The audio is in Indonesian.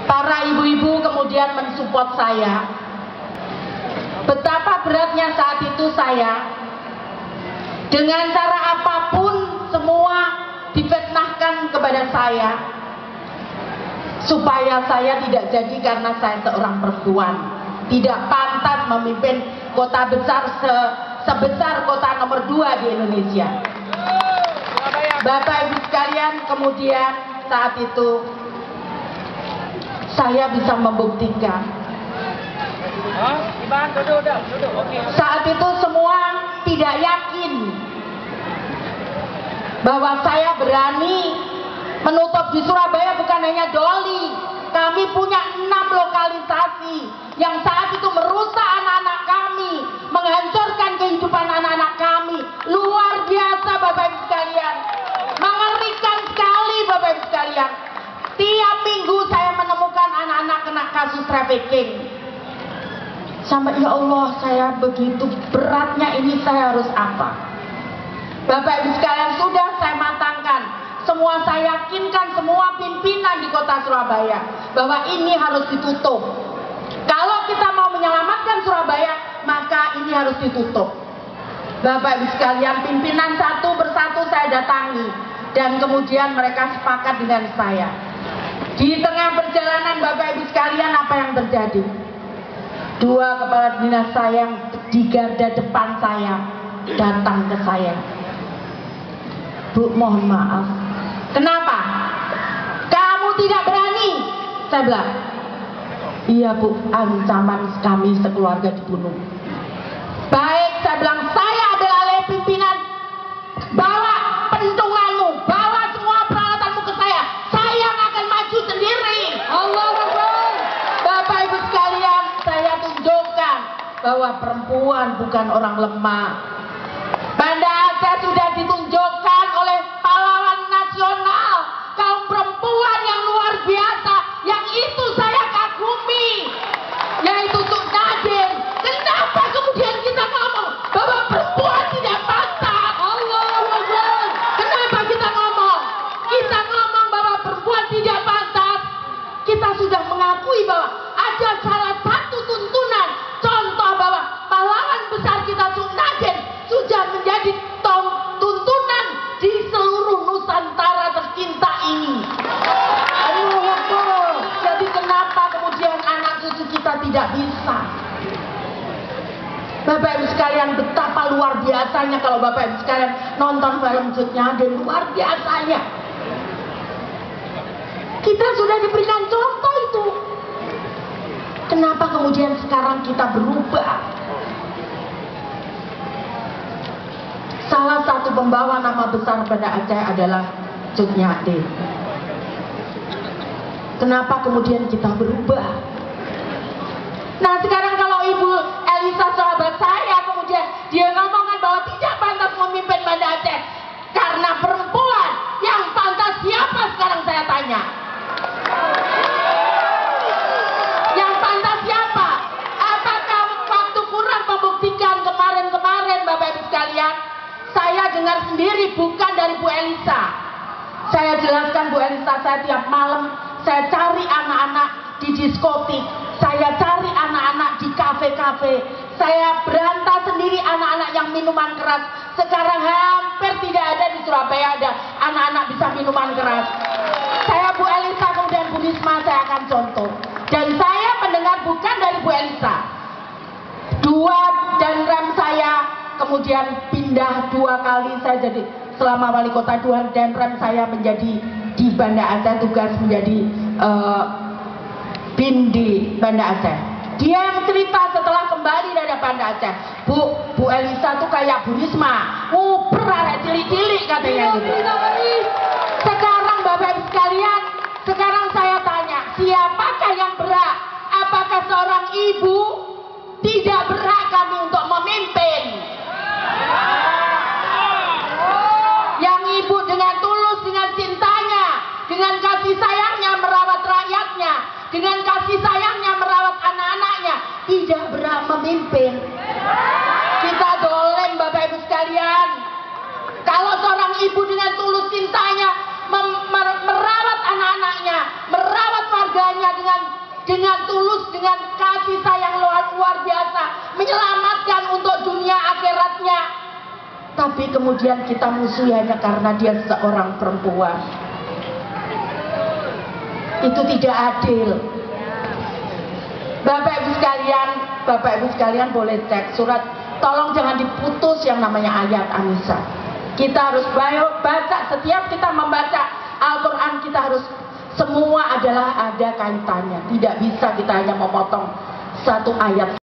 para ibu-ibu kemudian mensupport saya. Betapa beratnya saat itu saya, dengan cara apapun semua difitnahkan kepada saya, supaya saya tidak jadi karena saya seorang perempuan, tidak pantas memimpin kota besar sebesar kota nomor 2 di Indonesia. Bapak Ibu sekalian, kemudian saat itu saya bisa membuktikan. Saat itu semua tidak yakin bahwa saya berani menutup di Surabaya. Bukan hanya Doli, kami punya 6 lokalisasi yang saat itu merusak anak-anak kami, menghancurkan kehidupan anak-anak kami. Luar biasa Bapak Ibu sekalian, mengerikan sekali Bapak Ibu sekalian. Tiap minggu saya menemukan anak-anak kena kasus trafficking. Sampai ya Allah, saya begitu beratnya ini, saya harus apa? Bapak Ibu sekalian, sudah saya matangkan. Semua saya yakinkan semua pimpinan di kota Surabaya bahwa ini harus ditutup. Kalau kita mau menyelamatkan Surabaya, maka ini harus ditutup. Bapak Ibu sekalian, pimpinan satu persatu saya datangi, dan kemudian mereka sepakat dengan saya. Di tengah perjalanan Bapak Ibu sekalian, apa yang terjadi? 2 kepala dinas saya yang di garda depan saya datang ke saya. Bu, mohon maaf. Kenapa? Kamu tidak berani? Saya bilang, iya Bu, ancaman kami sekeluarga dibunuh. Baik, saya bilang, saya adalah alih pimpinan. Bawa pentunganmu, bawa semua peralatanmu ke saya yang akan maju sendiri. Allah Akbar. Bapak Ibu sekalian, saya tunjukkan bahwa perempuan bukan orang lemah. Banda Aceh sudah ditunjukkan oleh pahlawan nasional, kaum perempuan yang luar biasa, yang itu saya kagumi, yaitu Cuk Nadir. Kenapa kemudian kita ngomong bahwa perempuan tidak pantas? Allah Akbar. Kenapa kita ngomong? Kita ngomong bahwa perempuan tidak pantas. Kita sudah mengakui bahwa ada salah satu tuntunan, contoh bahwa pahlawan besar kita Cuk Nadir sudah menjadi tuntunan di seluruh Nusantara tercinta ini. Jadi kenapa kemudian anak cucu kita tidak bisa? Bapak Ibu sekalian, betapa luar biasanya kalau Bapak Ibu sekalian nonton film Cuk Nadir, luar biasanya. Kita sudah diberikan contoh itu. Kenapa kemudian sekarang kita berubah? Salah satu pembawa nama besar Banda Aceh adalah Cuk Nadir. Kenapa kemudian kita berubah? Nah sekarang kalau Ibu Elisa sahabat saya kemudian dia ngomongkan bahwa tidak pantas memimpin Banda Aceh karena perempuan, yang pantas siapa sekarang saya tanya? Yang pantas siapa? Apakah waktu kurang membuktikan kemarin-kemarin Bapak Ibu sekalian? Saya dengar sendiri, bukan dari Bu Elisa. Saya jelaskan Bu Elisa, saya tiap malam saya cari anak-anak di diskotik, saya cari anak-anak di kafe-kafe, saya berantas sendiri anak-anak yang minuman keras. Sekarang hampir tidak ada di Surabaya ada anak-anak bisa minuman keras. Saya Bu Elisa kemudian Bu Risma, saya akan contoh. Dan saya mendengar bukan dari Bu Elisa. 2 danrem saya kemudian pindah 2 kali, saya jadi selama wali kota 2 danrem saya menjadi di Banda Aceh, tugas menjadi BIM di Banda Aceh. Dia yang cerita setelah kembali dari Banda Aceh, Bu Elisa tuh kayak Bu Risma, berat cilik-cilik katanya gitu. Sekarang Bapak Ibu sekalian, sekarang saya tanya, siapakah yang berhak? Apakah seorang ibu tidak berhak kami untuk memimpin? Yang ibu dengan tulus, dengan cintanya, dengan kasih sayangnya merawat rakyatnya, dengan kasih sayangnya merawat anak-anaknya, tidak berhak memimpin. Kita dolem Bapak Ibu sekalian. Kalau seorang ibu dengan tulus cintanya merawat anak-anaknya, merawat warganya dengan dengan tulus, dengan kasih sayang luar biasa, menyelamatkan untuk dunia akhiratnya. Tapi kemudian kita musuhi hanya karena dia seorang perempuan. Itu tidak adil. Bapak Ibu sekalian boleh cek surat. Tolong jangan diputus yang namanya ayat Anissa. Kita harus baca, setiap kita membaca Al-Quran kita harus semua adalah ada kaitannya. Tidak bisa kita hanya memotong satu ayat.